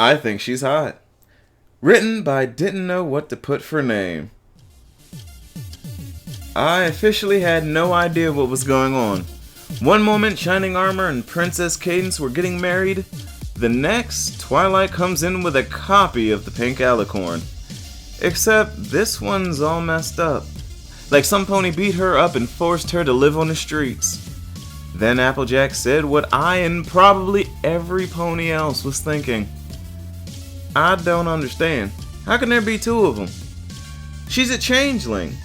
I think she's hot. Written by didn't know what to put for name. I officially had no idea what was going on. One moment, Shining Armor and Princess Cadence were getting married. The next, Twilight comes in with a copy of the Pink Alicorn. Except this one's all messed up. Like some pony beat her up and forced her to live on the streets. Then Applejack said what I and probably every pony else was thinking. I don't understand. How can there be two of them? She's a changeling.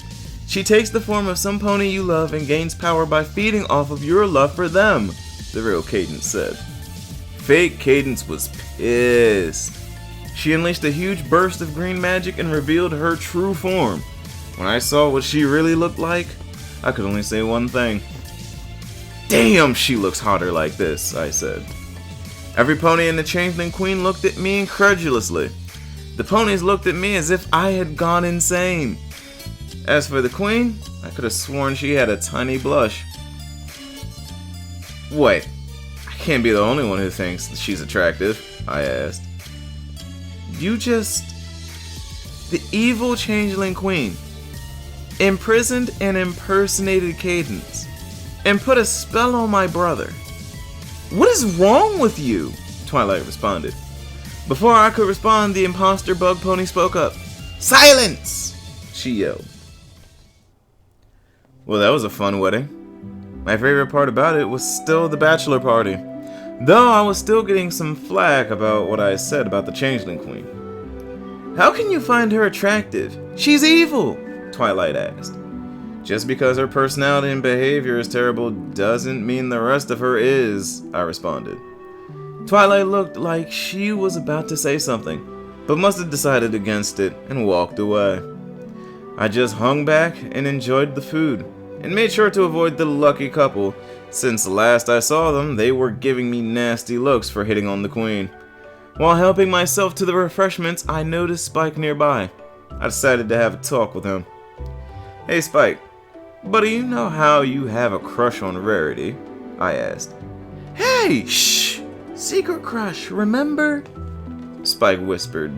She takes the form of some pony you love and gains power by feeding off of your love for them, the real Cadence said. Fake Cadence was pissed. She unleashed a huge burst of green magic and revealed her true form. When I saw what she really looked like, I could only say one thing. Damn, she looks hotter like this, I said. Every pony in the Changeling Queen looked at me incredulously. The ponies looked at me as if I had gone insane. As for the Queen, I could have sworn she had a tiny blush. Wait, I can't be the only one who thinks that she's attractive, I asked. You just... The evil Changeling Queen imprisoned and impersonated Cadence and put a spell on my brother. What is wrong with you? Twilight responded. Before I could respond, the imposter bug pony spoke up. Silence! She yelled. Well, that was a fun wedding. My favorite part about it was still the bachelor party, though I was still getting some flack about what I said about the Changeling Queen. How can you find her attractive? She's evil, Twilight asked. Just because her personality and behavior is terrible doesn't mean the rest of her is, I responded. Twilight looked like she was about to say something, but must have decided against it and walked away. I just hung back and enjoyed the food, and made sure to avoid the lucky couple, since last I saw them, they were giving me nasty looks for hitting on the Queen. While helping myself to the refreshments, I noticed Spike nearby. I decided to have a talk with him. Hey Spike, buddy, you know how you have a crush on Rarity? I asked. Hey, shh! Secret crush, remember? Spike whispered.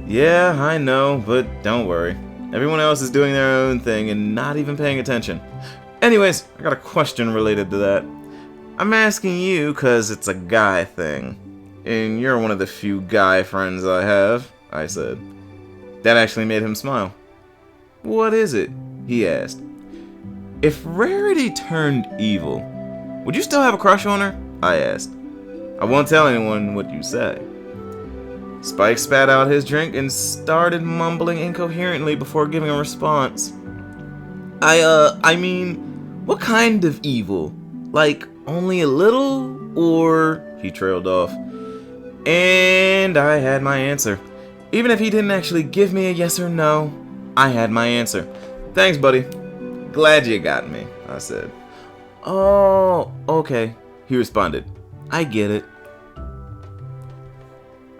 Yeah, I know, but don't worry. Everyone else is doing their own thing and not even paying attention. Anyways, I got a question related to that. I'm asking you because it's a guy thing. And you're one of the few guy friends I have, I said. That actually made him smile. What is it? He asked. If Rarity turned evil, would you still have a crush on her? I asked. I won't tell anyone what you say. Spike spat out his drink and started mumbling incoherently before giving a response. I mean, what kind of evil? Like, only a little? Or... He trailed off. And I had my answer. Even if he didn't actually give me a yes or no, I had my answer. Thanks, buddy. Glad you got me, I said. Oh, okay, he responded. I get it.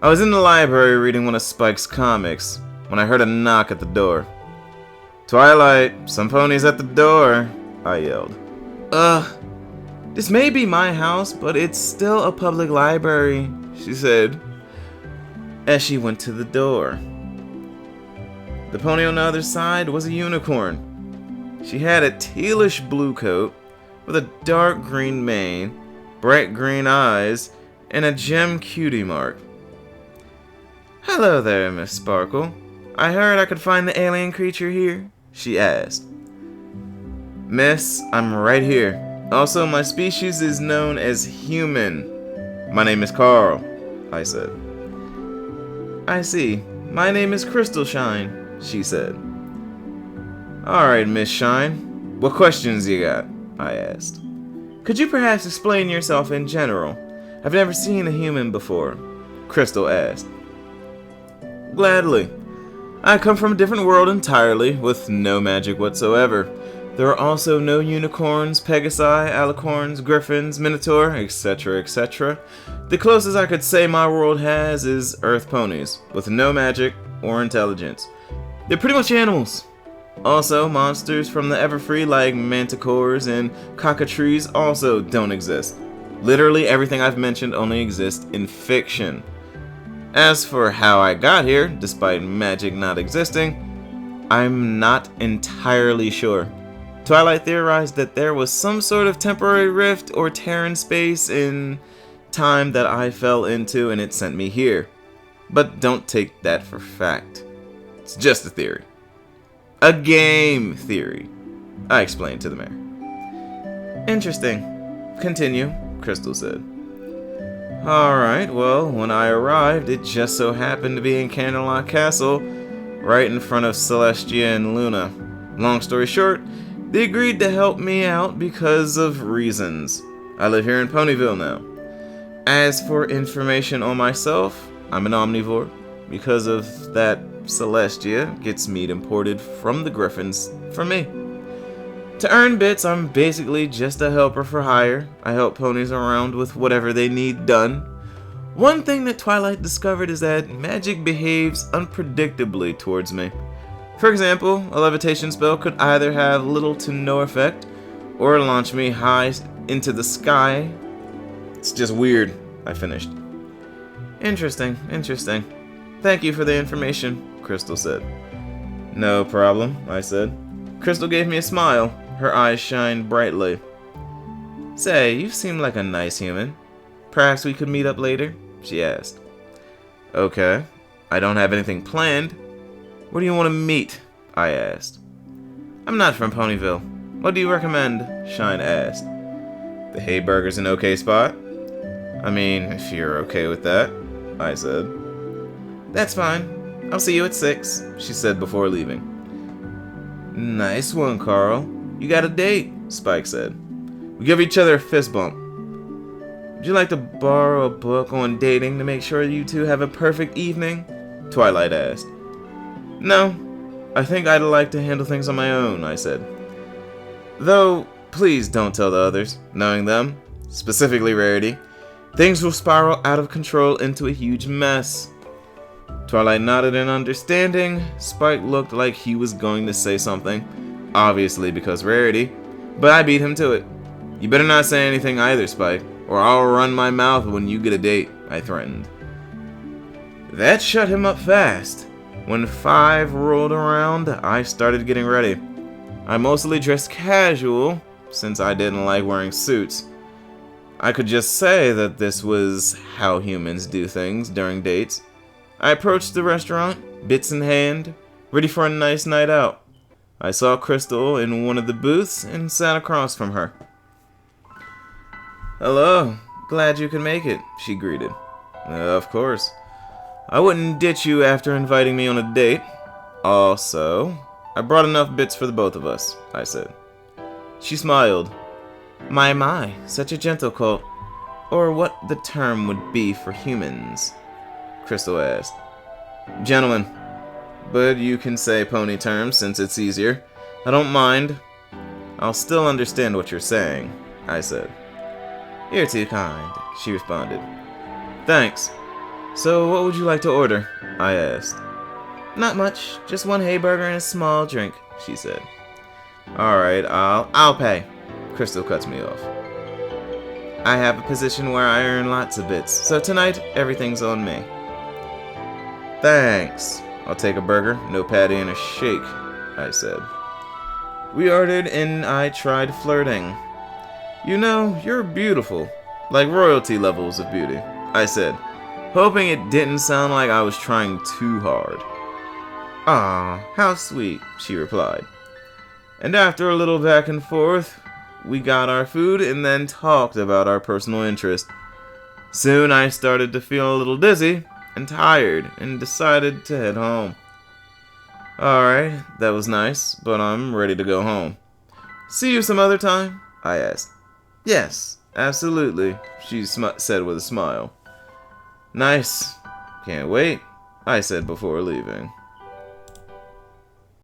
I was in the library reading one of Spike's comics when I heard a knock at the door. Twilight, some ponies at the door, I yelled. This may be my house, but it's still a public library, she said, as she went to the door. The pony on the other side was a unicorn. She had a tealish blue coat with a dark green mane, bright green eyes, and a gem cutie mark. Hello there, Miss Sparkle. I heard I could find the alien creature here, she asked. Miss, I'm right here. Also, my species is known as human. My name is Carl, I said. I see. My name is Crystal Shine, she said. Alright, Miss Shine. What questions you got? I asked. Could you perhaps explain yourself in general? I've never seen a human before, Crystal asked. Gladly. I come from a different world entirely, with no magic whatsoever. There are also no unicorns, pegasi, alicorns, griffins, minotaur, etc., etc. The closest I could say my world has is earth ponies, with no magic or intelligence. They're pretty much animals. Also, monsters from the Everfree like manticores and cockatrices also don't exist. Literally everything I've mentioned only exists in fiction. As for how I got here, despite magic not existing, I'm not entirely sure. Twilight theorized that there was some sort of temporary rift or tear in space in time that I fell into and it sent me here. But don't take that for fact. It's just a theory. A game theory, I explained to the mayor. Interesting. Continue, Crystal said. Alright, well, when I arrived, it just so happened to be in Candlelock Castle, right in front of Celestia and Luna. Long story short, they agreed to help me out because of reasons. I live here in Ponyville now. As for information on myself, I'm an omnivore. Because of that, Celestia gets meat imported from the Griffins for me. To earn bits, I'm basically just a helper for hire. I help ponies around with whatever they need done. One thing that Twilight discovered is that magic behaves unpredictably towards me. For example, a levitation spell could either have little to no effect, or launch me high into the sky. It's just weird, I finished. Interesting. Thank you for the information, Crystal said. No problem, I said. Crystal gave me a smile. Her eyes shined brightly. Say, you seem like a nice human. Perhaps we could meet up later? She asked. Okay. I don't have anything planned. Where do you want to meet? I asked. I'm not from Ponyville. What do you recommend? Shine asked. The Hay Burger's an okay spot? I mean, if you're okay with that, I said. That's fine. I'll see you at 6, she said before leaving. Nice one, Carl. You got a date, Spike said. We give each other a fist bump. Would you like to borrow a book on dating to make sure you two have a perfect evening? Twilight asked. No, I think I'd like to handle things on my own, I said. Though, please don't tell the others. Knowing them, specifically Rarity, things will spiral out of control into a huge mess. Twilight nodded in understanding. Spike looked like he was going to say something, obviously because Rarity, but I beat him to it. You better not say anything either, Spike, or I'll run my mouth when you get a date, I threatened. That shut him up fast. When 5 rolled around, I started getting ready. I mostly dressed casual, since I didn't like wearing suits. I could just say that this was how humans do things during dates. I approached the restaurant, bits in hand, ready for a nice night out. I saw Crystal in one of the booths and sat across from her. Hello, glad you could make it, she greeted. Of course. I wouldn't ditch you after inviting me on a date. Also, I brought enough bits for the both of us, I said. She smiled. My, such a gentle cult. Or what the term would be for humans, Crystal asked. Gentlemen, but you can say pony terms since it's easier. I don't mind. I'll still understand what you're saying, I said. You're too kind, she responded. Thanks. So what would you like to order? I asked. Not much, just one hay burger and a small drink, she said. Alright, I'll pay. Crystal cuts me off. I have a position where I earn lots of bits, so tonight everything's on me. Thanks. I'll take a burger, no patty, and a shake, I said. We ordered and I tried flirting. You know, you're beautiful. Like royalty levels of beauty, I said, hoping it didn't sound like I was trying too hard. Ah, how sweet, she replied. And after a little back and forth, we got our food and then talked about our personal interests. Soon I started to feel a little dizzy and tired and decided to head home. Alright, that was nice, but I'm ready to go home. See you some other time? I asked. Yes, absolutely, she said with a smile. Nice. Can't wait, I said before leaving.